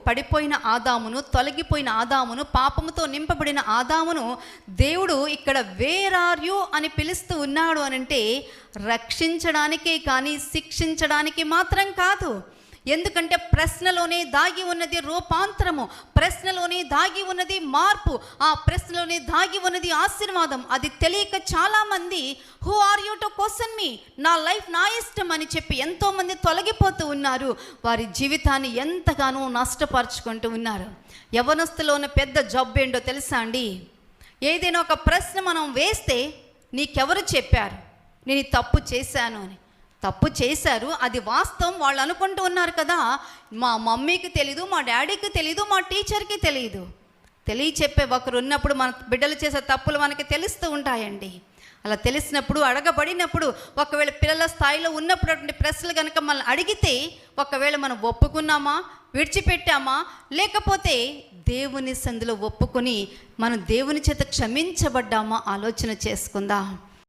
పడిపోయిన ఆదామును, తొలగిపోయిన ఆదామును, పాపముతో నింపబడిన ఆదామును దేవుడు ఇక్కడ వేర్ ఆర్ యు అని పిలుస్తూ ఉన్నాడు అనంటే రక్షించడానికే కానీ శిక్షించడానికి మాత్రం కాదు. ఎందుకంటే ప్రశ్నలోనే దాగి ఉన్నది రూపాంతరము, ప్రశ్నలోనే దాగి ఉన్నది మార్పు, ఆ ప్రశ్నలోనే దాగి ఉన్నది ఆశీర్వాదం. అది తెలియక చాలామంది who are you to question me, నా లైఫ్ నా ఇష్టం అని చెప్పి ఎంతోమంది తొలగిపోతూ ఉన్నారు. వారి జీవితాన్ని ఎంతగానో నష్టపరుచుకుంటూ ఉన్నారు. యవనస్తులో ఉన్న పెద్ద జబ్బు ఏంటో తెలుసా అండి? ఏదైనా ఒక ప్రశ్న మనం వేస్తే నీకెవరు చెప్పారు నేను తప్పు చేశాను అని? తప్పు చేశారు, అది వాస్తవం, వాళ్ళు అనుకుంటూ ఉన్నారు కదా. మా మమ్మీకి తెలీదు, మా డాడీకి తెలీదు, మా టీచర్కి తెలియదు. తెలియచెప్పే ఒకరు ఉన్నప్పుడు మన బిడ్డలు చేసే తప్పులు మనకి తెలుస్తూ ఉంటాయండి. అలా తెలిసినప్పుడు, అడగబడినప్పుడు, ఒకవేళ పిల్లల స్థాయిలో ఉన్నప్పుడు అటువంటి ప్రశ్నలు కనుక మనల్ని అడిగితే ఒకవేళ మనం ఒప్పుకున్నామా, విడిచిపెట్టామా, లేకపోతే దేవుని సందులో ఒప్పుకొని మనం దేవుని చేత క్షమించబడ్డామా ఆలోచన చేసుకుందాం.